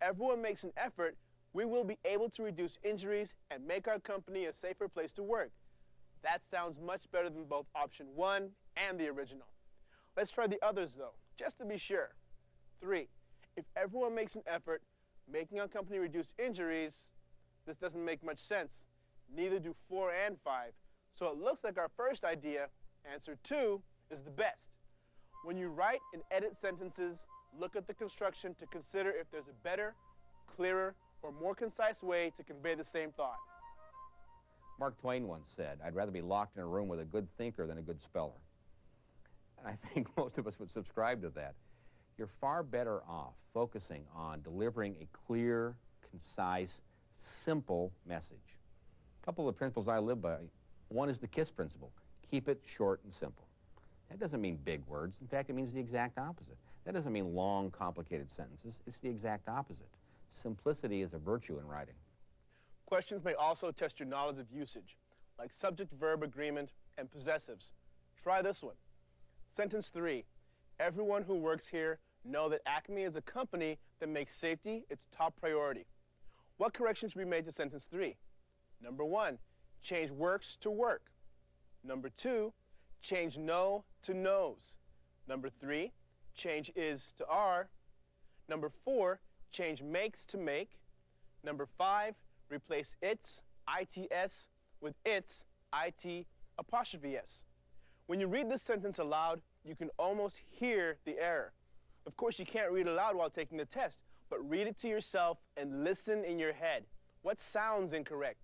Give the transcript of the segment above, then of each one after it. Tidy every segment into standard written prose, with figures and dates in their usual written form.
everyone makes an effort, we will be able to reduce injuries and make our company a safer place to work. That sounds much better than both option 1 and the original. Let's try the others though, just to be sure. 3. If everyone makes an effort, making our company reduce injuries, this doesn't make much sense. Neither do 4 and 5. So it looks like our first idea, answer 2, is the best. When you write and edit sentences, look at the construction to consider if there's a better, clearer, or more concise way to convey the same thought. Mark Twain once said, "I'd rather be locked in a room with a good thinker than a good speller." And I think most of us would subscribe to that. You're far better off focusing on delivering a clear, concise, simple message. A couple of principles I live by. One is the KISS principle. Keep it short and simple. That doesn't mean big words. In fact, it means the exact opposite. That doesn't mean long, complicated sentences. It's the exact opposite. Simplicity is a virtue in writing. Questions may also test your knowledge of usage, like subject-verb agreement and possessives. Try this one. Sentence 3. Everyone who works here know that Acme is a company that makes safety its top priority. What corrections should be made to sentence 3? Number 1, change works to work. Number 2, change know to knows. Number 3, change is to are. Number 4, change makes to make. Number 5, replace its, its, with its, it, apostrophe s. When you read this sentence aloud, you can almost hear the error. Of course, you can't read aloud while taking the test, but read it to yourself and listen in your head. What sounds incorrect?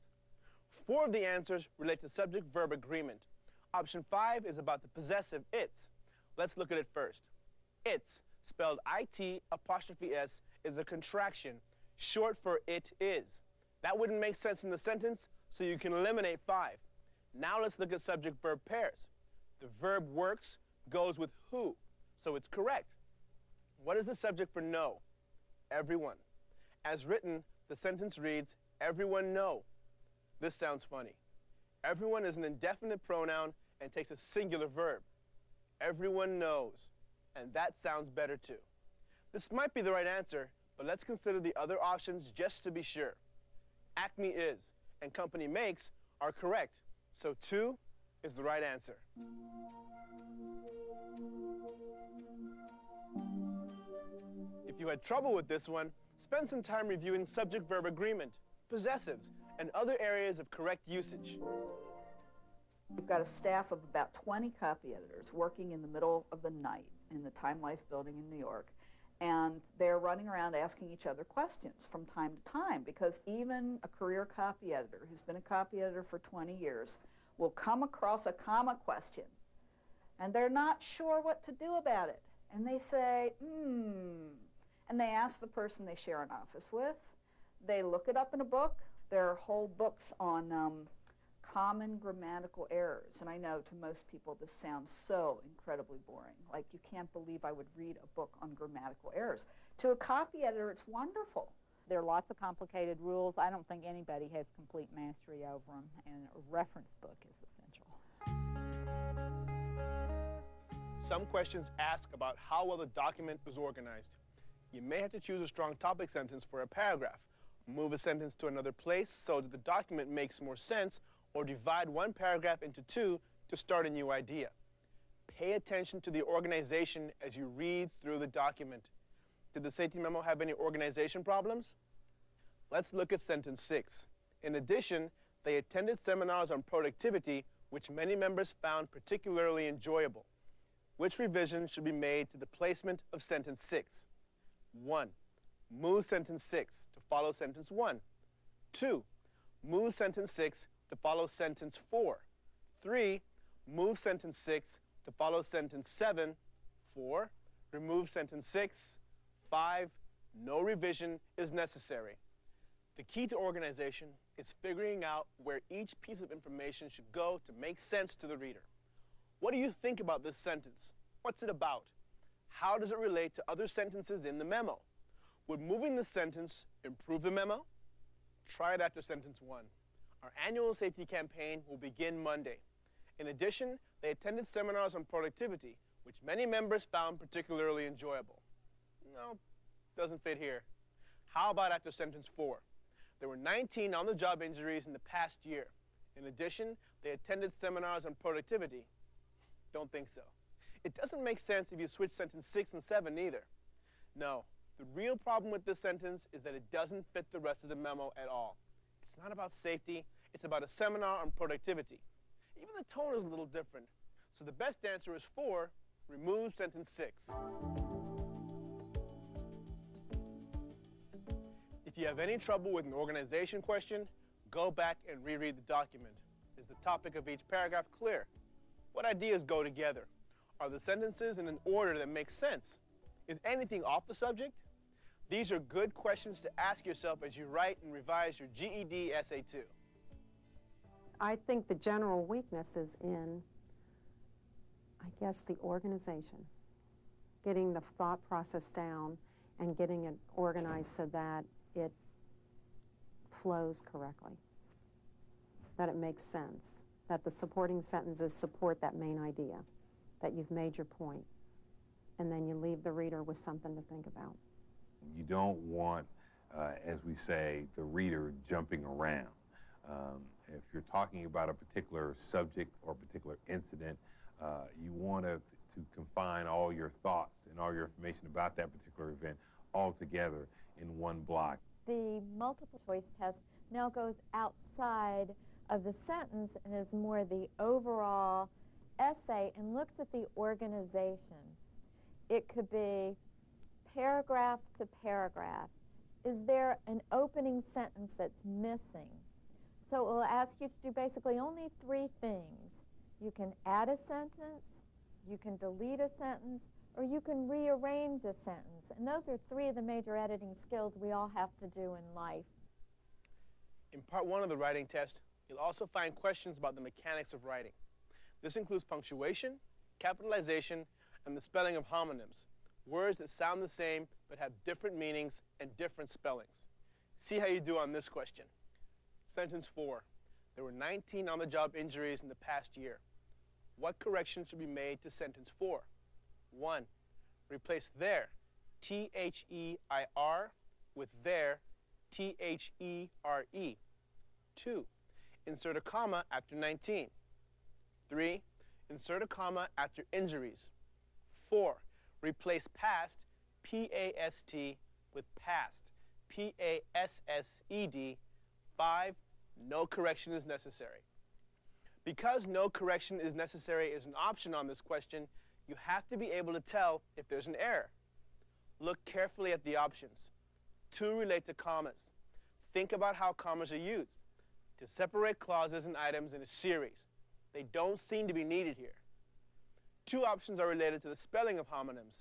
4 of the answers relate to subject-verb agreement. Option 5 is about the possessive its. Let's look at it first. Its, spelled it apostrophe s, is a contraction, short for it is. That wouldn't make sense in the sentence, so you can eliminate 5. Now let's look at subject-verb pairs. The verb works goes with who, so it's correct. What is the subject for know? Everyone. As written, the sentence reads, everyone know. This sounds funny. Everyone is an indefinite pronoun and takes a singular verb. Everyone knows. And that sounds better too. This might be the right answer, but let's consider the other options just to be sure. Acme is and company makes are correct, so 2 is the right answer. If you had trouble with this one, spend some time reviewing subject-verb agreement, possessives, and other areas of correct usage. We've got a staff of about 20 copy editors working in the middle of the night in the Time Life building in New York. And they're running around asking each other questions from time to time, because even a career copy editor who's been a copy editor for 20 years will come across a comma question, and they're not sure what to do about it. And they say, and they ask the person they share an office with. They look it up in a book. There are whole books on common grammatical errors. And I know to most people this sounds so incredibly boring. Like, you can't believe I would read a book on grammatical errors. To a copy editor, it's wonderful. There are lots of complicated rules. I don't think anybody has complete mastery over them, and a reference book is essential. Some questions ask about how well the document is organized. You may have to choose a strong topic sentence for a paragraph, move a sentence to another place so that the document makes more sense, or divide one paragraph into 2 to start a new idea. Pay attention to the organization as you read through the document. Did the safety memo have any organization problems? Let's look at sentence 6. In addition, they attended seminars on productivity, which many members found particularly enjoyable. Which revision should be made to the placement of sentence 6? 1. Move sentence 6 to follow sentence 1. 2. Move sentence 6 to follow sentence 4. 3. Move sentence 6 to follow sentence 7. 4. Remove sentence 6. 5. No revision is necessary. The key to organization is figuring out where each piece of information should go to make sense to the reader. What do you think about this sentence? What's it about? How does it relate to other sentences in the memo? Would moving the sentence improve the memo? Try it after sentence 1. Our annual safety campaign will begin Monday. In addition, they attended seminars on productivity, which many members found particularly enjoyable. No, doesn't fit here. How about after sentence 4? There were 19 on-the-job injuries in the past year. In addition, they attended seminars on productivity. Don't think so. It doesn't make sense if you switch sentence 6 and 7 either. No, the real problem with this sentence is that it doesn't fit the rest of the memo at all. It's not about safety, it's about a seminar on productivity. Even the tone is a little different. So the best answer is 4, remove sentence 6. If you have any trouble with an organization question, go back and reread the document. Is the topic of each paragraph clear? What ideas go together? Are the sentences in an order that makes sense? Is anything off the subject? These are good questions to ask yourself as you write and revise your GED Essay 2. I think the general weakness is in, I guess, the organization. Getting the thought process down and getting it organized so that it flows correctly, that it makes sense, that the supporting sentences support that main idea, that you've made your point, and then you leave the reader with something to think about. You don't want, as we say, the reader jumping around. If you're talking about a particular subject or particular incident, you want to confine all your thoughts and all your information about that particular event all together in one block. The multiple choice test now goes outside of the sentence and is more the overall essay and looks at the organization. It could be paragraph to paragraph. Is there an opening sentence that's missing? So it will ask you to do basically only 3 things. You can add a sentence, you can delete a sentence, or you can rearrange a sentence. And those are 3 of the major editing skills we all have to do in life. In part 1 of the writing test, you'll also find questions about the mechanics of writing. This includes punctuation, capitalization, and the spelling of homonyms, words that sound the same but have different meanings and different spellings. See how you do on this question. Sentence 4. There were 19 on-the-job injuries in the past year. What correction should be made to sentence 4? 1. Replace their, T-H-E-I-R, with their, T-H-E-R-E. 2. Insert a comma after 19. 3. Insert a comma after injuries. 4. Replace past, P-A-S-T, with past, P-A-S-S-E-D. 5. No correction is necessary. Because no correction is necessary is an option on this question, you have to be able to tell if there's an error. Look carefully at the options. 2 relate to commas. Think about how commas are used to separate clauses and items in a series. They don't seem to be needed here. 2 options are related to the spelling of homonyms,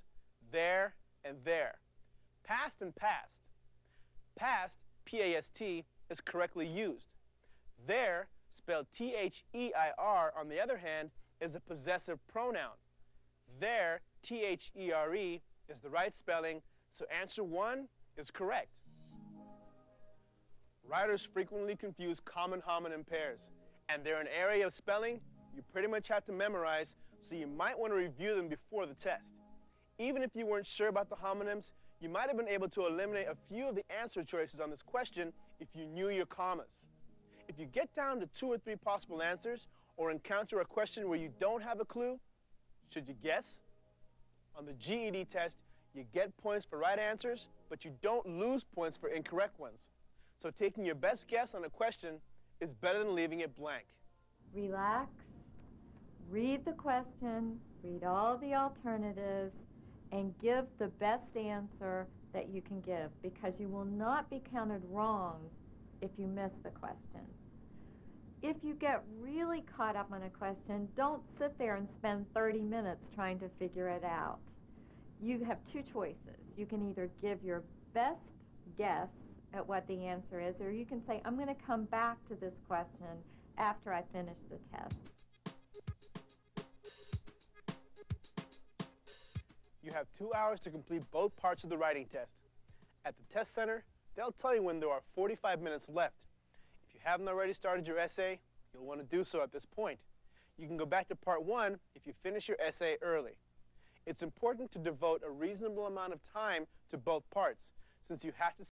there and there. Past and past. Past, P-A-S-T, is correctly used. There, spelled T-H-E-I-R, on the other hand, is a possessive pronoun. There, T-H-E-R-E, is the right spelling, so answer 1 is correct. Writers frequently confuse common homonym pairs, and they're an area of spelling you pretty much have to memorize, so you might want to review them before the test. Even if you weren't sure about the homonyms, you might have been able to eliminate a few of the answer choices on this question if you knew your commas. If you get down to 2 or 3 possible answers, or encounter a question where you don't have a clue, should you guess? On the GED test, you get points for right answers, but you don't lose points for incorrect ones. So taking your best guess on a question is better than leaving it blank. Relax, read the question, read all the alternatives, and give the best answer that you can give, because you will not be counted wrong if you miss the question. If you get really caught up on a question, don't sit there and spend 30 minutes trying to figure it out. You have 2 choices. You can either give your best guess at what the answer is, or you can say, I'm going to come back to this question after I finish the test. You have 2 hours to complete both parts of the writing test. At the test center, they'll tell you when there are 45 minutes left. If you haven't already started your essay, you'll want to do so at this point. You can go back to part 1 if you finish your essay early. It's important to devote a reasonable amount of time to both parts, since you have to